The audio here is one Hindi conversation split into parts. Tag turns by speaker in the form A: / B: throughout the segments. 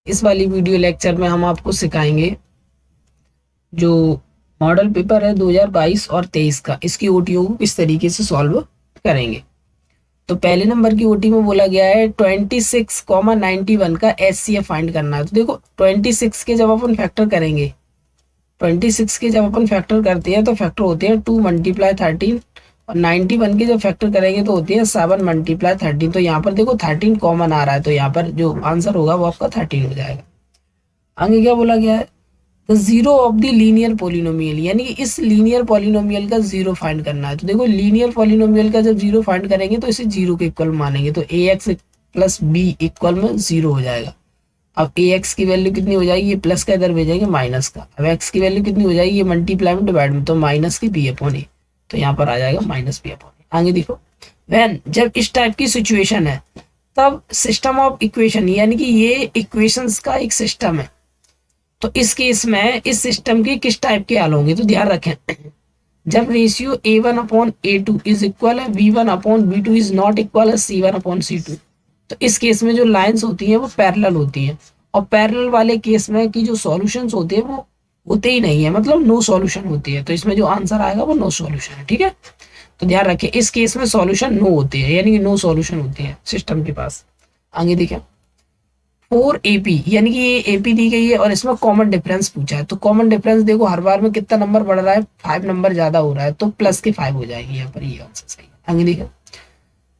A: इस वाली वीडियो लेक्चर में हम आपको सिखाएंगे जो मॉडल पेपर है 2022 और 23 का, इसकी ओटीओ को किस तरीके से सॉल्व करेंगे। तो पहले नंबर की ओटी में बोला गया है 26,91 का एचसीएफ फाइंड करना है। तो देखो 26 के जब अपन फैक्टर करेंगे, 26 के जब अपन फैक्टर करते हैं तो फैक्टर होते हैं 2 मल्टीप्लाई 13, और 91 के जब फैक्टर करेंगे तो होती है 7 मल्टीप्लाई 13। तो यहाँ पर देखो 13 कॉमन आ रहा है, तो यहाँ पर जो आंसर होगा वो आपका 13 हो जाएगा। आगे क्या बोला गया है, the zero of the linear polynomial, यानी कि इस लीनियर पोलिनोमियल का जीरो फाइंड करना है। तो देखो लीनियर पोलिनोमियल का जब जीरो फाइंड करेंगे तो इसे जीरो के इक्वल मानेंगे, तो ए एक्स प्लस बी इक्वल में जीरो हो जाएगा। अब ए एक्स की वैल्यू कितनी हो जाएगी, ये प्लस का इधर भेजेंगे माइनस का। अब एक्स की वैल्यू कितनी हो जाएगी, ये मल्टीप्लाई में डिवाइड में, तो माइनस की बी अपॉन ए, तो यहाँ पर आ जाएगा माइनस बी अपॉन ए। आगे देखो, वैन जब इस टाइप की सिचुएशन है तब सिस्टम ऑफ इक्वेशन, यानी कि ये इक्वेशंस का एक सिस्टम है, तो इस केस में इस सिस्टम की किस टाइप के हल होंगे। तो ध्यान रखें, जब ratio a1 upon a2 is equal है b1 upon b2 is not equal है c1 अपॉन c2, तो इस केस में जो लाइंस होती हैं वो पैरेलल होती हैं, और पैरेलल वाले केस में की जो सॉल्यूशंस होते हैं वो होते ही नहीं है, मतलब नो सॉल्यूशन होती है। तो इसमें जो आंसर आएगा वो नो सॉल्यूशन है, ठीक है। तो ध्यान रखें इस केस में सॉल्यूशन नो होती है, यानी कि नो सॉल्यूशन होती है सिस्टम के पास। आगे देखें, 4AP, यानी कि ये एपी दी गई है और इसमें कॉमन डिफरेंस पूछा है। तो कॉमन डिफरेंस देखो हर बार में कितना नंबर बढ़ रहा है, 5 नंबर ज्यादा हो रहा है, तो प्लस के 5 हो जाएगी यहाँ पर, ये आंसर सही है। आगे देखो,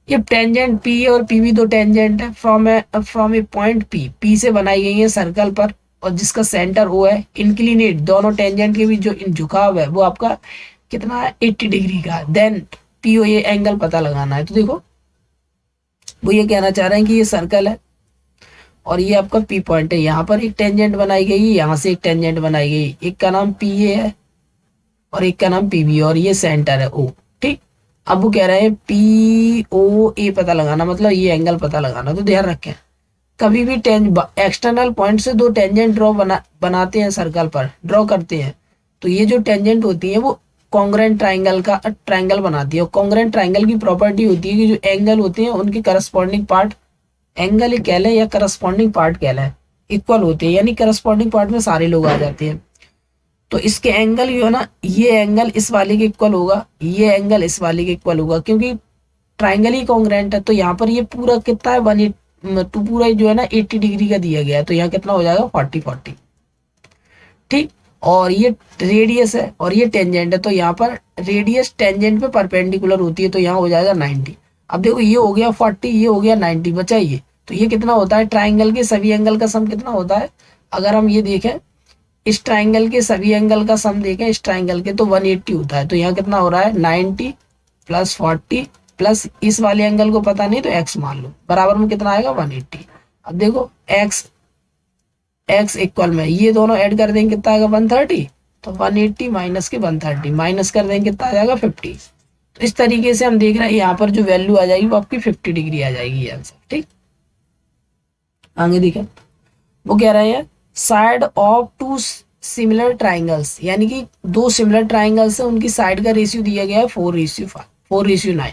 A: ये टेंजेंट पी है और पीवी दो टेंजेंट है फ्रॉम ए पॉइंट पी से बनाई गई है सर्कल पर, और जिसका सेंटर ओ है। इंक्लिनेट, दोनों टेंजेंट के बीच जो झुकाव है वो आपका कितना है, 80 डिग्री का। देन पीओ, ये एंगल पता लगाना है। तो देखो वो ये कहना चाह रहे हैं कि ये सर्कल है और ये आपका पी पॉइंट है, यहाँ पर एक टेंजेंट बनाई गई, यहाँ से एक टेंजेंट बनाई गई, एक का नाम पी ए है और एक का नाम पी बी, और ये सेंटर है ओ, ठीक। अब वो कह रहे हैं पी ओ ए पता लगाना, मतलब ये एंगल पता लगाना। तो ध्यान रखें, कभी भी एक्सटर्नल पॉइंट से दो टेंजेंट बनाते हैं सर्कल पर, ड्रॉ करते हैं, तो ये जो टेंजेंट होती है वो कॉन्ग्रेंट ट्राइंगल का ट्राइंगल बनाती है। और कॉन्ग्रेंट ट्राइंगल की प्रॉपर्टी होती है कि जो एंगल होते हैं उनके करस्पॉन्डिंग पार्ट, एंगल कह लें या करस्पॉन्डिंग पार्ट कह लें, इक्वल होते हैं, यानी करस्पॉन्डिंग पार्ट में सारे लोग आ जाते हैं। तो इसके एंगल जो है ना, ये एंगल इस वाले के इक्वल होगा, ये एंगल इस वाले के इक्वल होगा, क्योंकि ट्राइंगल ही कॉन्ग्रेंट है। तो यहाँ पर ये पूरा कितना है, 182, पूरा जो है ना 80 डिग्री का दिया गया है, तो यहाँ कितना हो जाएगा 40, ठीक। और ये रेडियस है और ये टेंजेंट है, तो यहाँ पर रेडियस टेंजेंट पे परपेंडिकुलर होती है, तो यहाँ हो जाएगा 90। अब देखो ये हो गया 40, ये हो गया 90, बचा ये, तो ये कितना होता है, ट्राइंगल के सभी एंगल का सम कितना होता है। अगर हम ये देखें, इस ट्राइंगल के सभी एंगल का सम देखें इस ट्राइंगल के, तो 180 होता है। तो यहाँ कितना हो रहा है, 90 प्लस 40 प्लस इस वाले एंगल को पता नहीं तो एक्स मान लो, बराबर में कितना आएगा 180। अब देखो एक्स एक्स इक्वल में ये दोनों ऐड कर देंगे कितना आएगा 130, तो 180 माइनस के 130 माइनस कर देंगे कितना आ जाएगा 50। तो इस तरीके से हम देख रहे हैं यहाँ पर जो वैल्यू आ जाएगी वो आपकी 50 डिग्री आ जाएगी, ये आंसर, ठीक। आगे देखें, वो कह रहे हैं side of two similar triangles, यानी कि दो सिमिलर ट्राइंगल्स है, उनकी साइड का रेशियो दिया गया है 4:5, 4:9।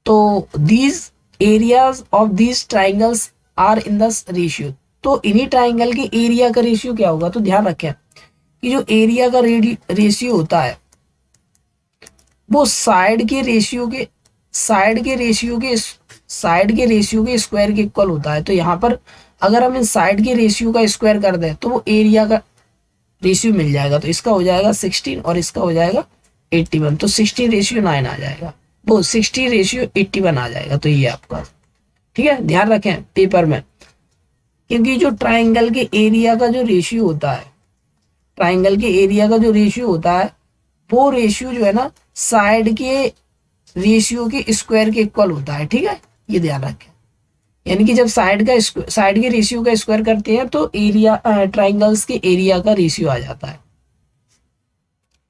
A: तो these areas of these triangles are in the ratio, तो इन्हीं ट्राइंगल के एरिया का रेशियो क्या होगा। तो ध्यान रखें कि जो एरिया का रेशियो होता है वो साइड के रेशियो के स्क्वायर के इक्वल होता है। तो यहाँ पर अगर हम इन साइड के रेशियो का स्क्वायर कर दें तो वो एरिया का रेशियो मिल जाएगा, तो इसका हो जाएगा 16 और इसका हो जाएगा 81, तो 16:9 आ जाएगा, वो 60:81 आ जाएगा। तो ये आपका, ठीक है। ध्यान रखें पेपर में, क्योंकि जो ट्राइंगल के एरिया का जो रेशियो होता है, ट्राइंगल के एरिया का जो रेशियो होता है वो रेशियो जो है ना साइड के रेशियो के स्क्वायर के इक्वल होता है, ठीक है, ये ध्यान रखें। यानी कि जब साइड के रेशियो का स्क्वायर करते हैं तो एरिया, ट्राइंगल्स के एरिया का रेशियो आ जाता है।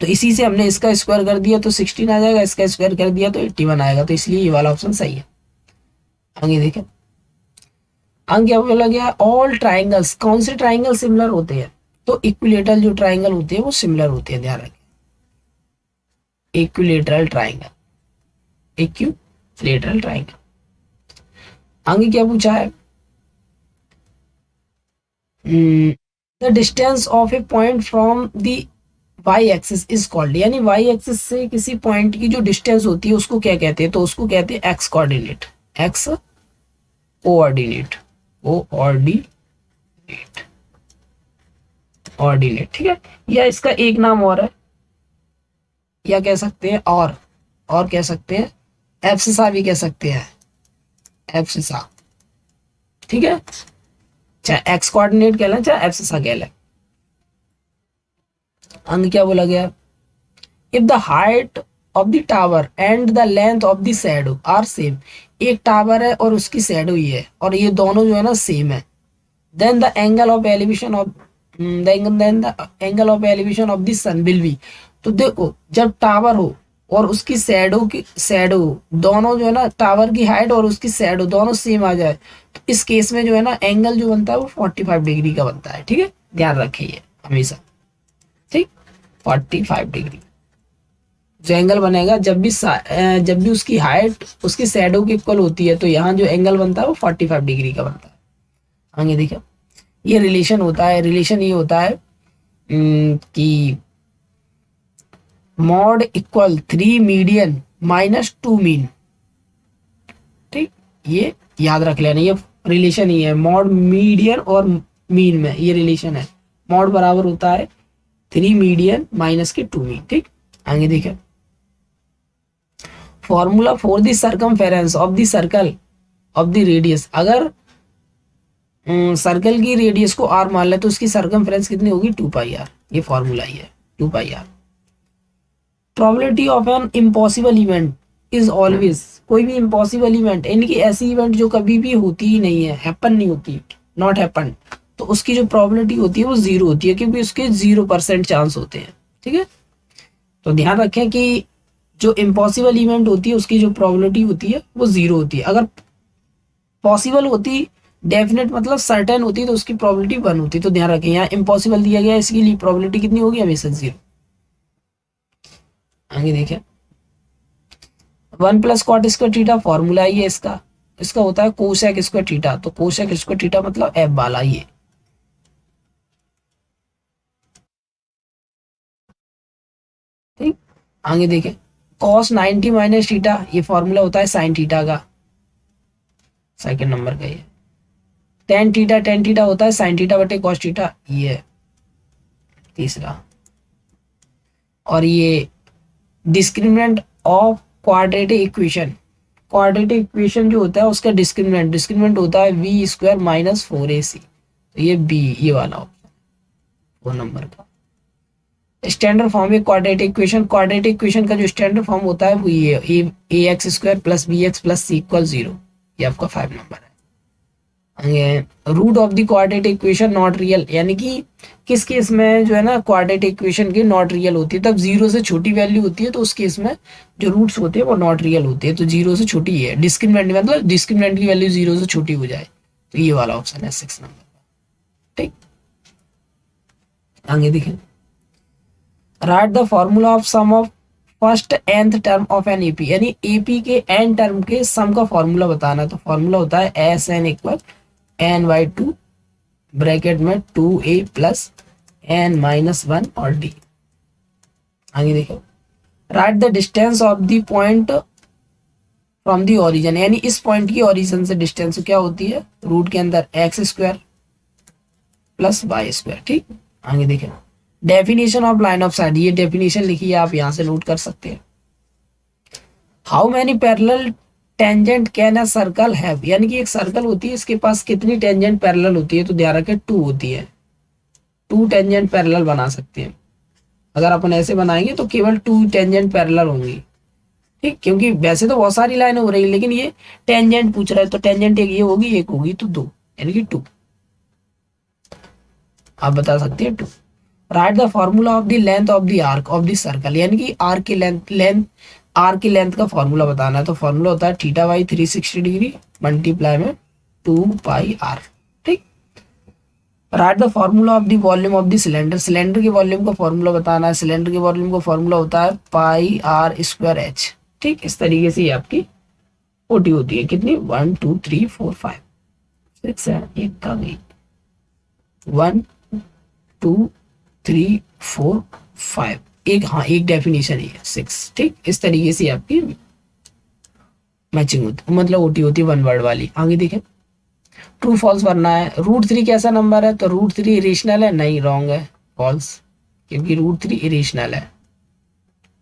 A: तो इसी से हमने इसका स्क्वायर कर दिया तो 16 आ जाएगा, इसका स्क्वायर कर दिया तो 81 आएगा, तो इसलिए ये वाला ऑप्शन सही है। आगे देखें, आगे क्या बोला गया, ऑल ट्राइंगल्स, कौन से ट्राइंगल सिमिलर होते हैं, तो इक्विलेटरल जो ट्राइंगल होते हैं वो सिमिलर होते हैं, ध्यान रखें। Equilateral triangle, equilateral triangle. आगे क्या पूछा है, the distance of a point from the y axis is called, यानी वाई एक्सिस से किसी पॉइंट की जो डिस्टेंस होती है उसको क्या कहते हैं, तो उसको कहते हैं x coordinate, x coordinate, coordinate, ordinate, ठीक है। या इसका एक नाम और है, या कह सकते हैं और कह सकते हैं एब्सिसा भी कह सकते हैं, एब्सिसा, ठीक है। चाहे एक्स कोऑर्डिनेट कह लें चाहे एब्सिसा कह लें। अंग क्या बोला गया, if the height of the tower and the length of the shadow are same, एक टावर है और उसकी शैडो ही है और ये दोनों जो है ना सेम है, then the angle of elevation of then the angle of elevation of the sun will be, तो देखो जब टावर हो और उसकी शैडो दोनों जो है ना, टावर की हाइट और उसकी शैडो दोनों सेम आ जाए, तो इस केस में जो है ना एंगल जो बनता है वो 45 डिग्री का बनता है, ठीक है, ध्यान रखिए हमेशा, ठीक, 45 डिग्री जो एंगल बनेगा जब भी उसकी हाइट उसकी शैडो की इक्वल होती है, तो यहाँ जो एंगल बनता है वो 45 डिग्री का बनता है। आगे देखिए, ये रिलेशन होता है, रिलेशन ये होता है कि mod equal 3 median minus 2 mean, ठीक, ये याद रख लेना, ये रिलेशन ही है, मॉड मीडियन और मीन में ये रिलेशन है, मॉड बराबर होता है 3 मीडियन माइनस के 2 मीन, ठीक। आगे देखिए, formula for the circumference of the circle of the radius, अगर सर्कल की रेडियस को आर मान ले तो उसकी सर्कमफेरेंस कितनी होगी, 2 पाई आर, ये फॉर्मूला ही है 2 pi R. Probability of an impossible event is always, कोई भी इम्पॉसिबल इवेंट यानी कि ऐसी इवेंट जो कभी भी होती ही नहीं है, हैपन नहीं होती, नॉट हैपन, तो उसकी जो प्रोबेबिलिटी होती है वो 0 होती है, क्योंकि उसके 0% चांस होते हैं, ठीक है। तो ध्यान रखें कि जो इम्पॉसिबल इवेंट होती है उसकी जो प्रोबेबिलिटी होती है वो 0 होती है, अगर पॉसिबल होती, डेफिनेट मतलब सर्टेन होती, तो उसकी प्रोबेबिलिटी 1 होती। तो ध्यान रखें यहाँ इम्पॉसिबल दिया गया है, इसके लिए प्रोबेबिलिटी कितनी होगी, हमेशा 0। आगे देखें, 1 plus cot square theta formula ही है इसका, इसका होता है कोसेक स्क्वायर थीटा, तो कोसेक स्क्वायर थीटा मतलब एफ वाला ये, ठीक। आगे देखें, कॉस 90 माइनस थीटा, ये फॉर्मूला होता है साइन थीटा का, सेकंड नंबर का ये। टेन थीटा होता है साइन थीटा बटे कॉस थीटा, ये तीसरा। और ये discriminant of quadratic equation, quadratic equation जो होता है उसका डिस्क्रिमिनेंट होता है वी स्क्वायर माइनस 4ac, तो ये बी, ये वाला ऑप्शन 4 नंबर का। स्टैंडर्ड फॉर्म है क्वाड्रेटिक इक्वेशन का जो स्टैंडर्ड फॉर्म होता है वो ये A X square plus B X plus C equal 0, ये आपका 5 नंबर है। Root of the quadratic equation not real, यानी कि किस केस में जो है ना क्वाड्रेटिक इक्वेशन की नॉट रियल होती है, तब 0 से छोटी वैल्यू होती है, तो उस केस में जो रूट्स होते हैं वो नॉट रियल होते हैं, तो 0 से छोटी है, डिस्क्रिमिनेंट मतलब डिस्क्रिमिनेंट की वैल्यू 0 से छोटी हो जाए, तो ये वाला ऑप्शन है 6 नंबर, ठीक। आगे देखें, write the formula of sum of first nth term of an AP, यानी एपी के n टर्म के सम का फॉर्मूला बताना है, तो फॉर्मूला होता है S N equal n/2 bracket में 2a प्लस n-1 और d। आगे देखो, right the distance of the point from the origin, यानी इस पॉइंट की ओरिजिन से डिस्टेंस क्या होती है, रूट के अंदर x square plus y square, ठीक। आगे देखें, definition of line of sight, ये डेफिनेशन लिखिए आप यहाँ से नोट कर सकते हैं। How many parallel tangent can a circle have, यानी कि एक सर्कल होती है, इसके पास कितनी टेंजेंट पैरेलल होती है, तो ध्यान रखें 2 होती है, 2 टेंजेंट पैरेलल बना सकते हैं। अगर अपन ऐसे बनाएंगे तो केवल 2 टेंजेंट पैरेलल होंगी, ठीक, क्योंकि वैसे तो बहुत सारी लाइन हो रही है लेकिन ये टेंजेंट पूछ रहा है, तो टेंजेंट एक ये होगी एक होगी, तो 2 यानी कि 2 आप बता सकते हैं 2। Right the formula of the length of the arc of the circle, यानी कि आर्क की लेंथ का फॉर्मूला बताना है, तो फॉर्मूला होता है थीटा बाई 360 डिग्री मल्टीप्लाई में 2 पाई आर, ठीक। Right the formula of the volume of the cylinder, cylinder के वॉल्यूम का फॉर्मूला बताना है, सिलेंडर के वॉल्यूम का फॉर्मूला होता है पाई आर स्क्वायर एच, ठीक। इस तरीके से ये आपकी ओटी होती है, कितनी 1 2 3 4 5 6 7 8 का 8, 1 2 3 4 5, एक, हाँ एक डेफिनेशन ही है 6, ठीक। इस तरीके से आपकी मैचिंग होती, मतलब ओटी होती है वन वर्ड वाली। आगे देखें, ट्रू फॉल्स भरना है। रूट 3 कैसा नंबर है, तो रूट 3 इरेशनल है, नहीं रॉन्ग है, फॉल्स, क्योंकि रूट 3 इरेशनल है।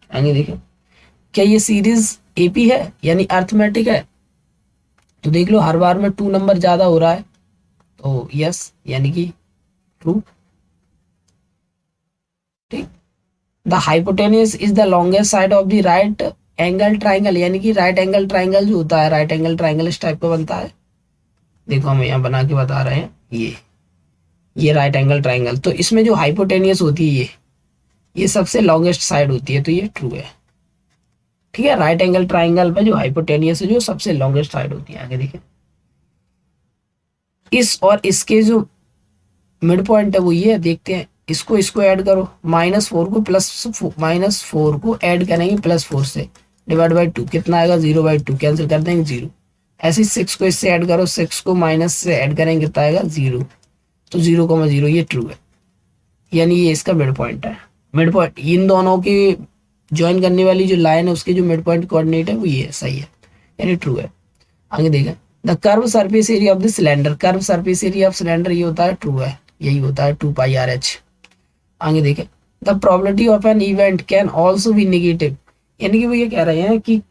A: आगे देखें, क्या ये सीरीज एपी है यानी अर्थमेटिक है, तो देख लो हर बार में 2 नंबर ज्यादा हो रहा है, तो यस यानी कि ट्रू, ठीक। The hypotenuse is the longest side of the right angle triangle, यानी कि राइट एंगल ट्राइंगल जो होता है, राइट एंगल ट्राइंगल इस टाइप का बनता है। देखो हम यहाँ बना के बता रहे हैं, ये राइट एंगल ट्राइंगल, तो इसमें जो हाइपोटेनियस होती है ये सबसे लॉन्गेस्ट साइड होती है, तो ये ट्रू है, ठीक है। राइट एंगल ट्राइंगल में जो हाइपोटेनियस है जो सबसे लॉन्गेस्ट साइड होती है। आगे देखिए, इस और इसके जो मिड पॉइंट है वो ये है, देखते हैं, इसको इसको ऐड करो, -4 को -4 को ऐड करेंगे +4 से, डिवाइड बाई 2 कितना आएगा, 0/2, कैंसिल कर देंगे 0। ऐसे 6 को इससे ऐड करो, 6 को माइनस से ऐड करेंगे कितना आएगा 0, तो 0,0 ये ट्रू है, यानी ये इसका मिड पॉइंट है। मिड पॉइंट इन दोनों की ज्वाइन करने वाली जो लाइन है उसके जो मिड पॉइंट कोऑर्डिनेट है वो ये है, सही है, यानी ट्रू है। आगे देखें, the curve surface area of the cylinder, curve surface area of cylinder ये होता है ट्रू है, यही होता है 2πRh। आगे देखें, the probability of an event can also be negative, यानी कि वो ये कह रहे हैं कि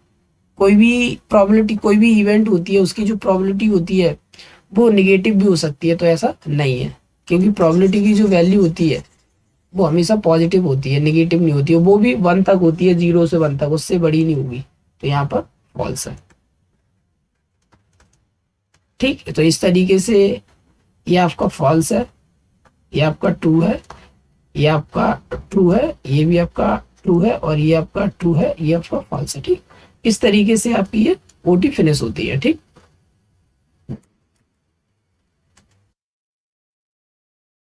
A: कोई भी प्रोबेबिलिटी, कोई भी इवेंट होती है उसकी जो प्रोबेबिलिटी होती है वो निगेटिव भी हो सकती है, तो ऐसा नहीं है, क्योंकि प्रोबेबिलिटी की जो वैल्यू होती है वो हमेशा पॉजिटिव होती है, निगेटिव नहीं होती है, वो भी 1 तक होती है, 0 से 1 तक, उससे बड़ी नहीं होगी, तो यहाँ पर फॉल्स है, ठीक है। तो इस तरीके से ये आपका फॉल्स है, ये आपका ट्रू है, ये आपका ट्रू है, ये भी आपका ट्रू है, और ये आपका ट्रू है, ये आपका फॉल्स है, ठीक। इस तरीके से आपकी ये ओटी फिनिश होती है, ठीक।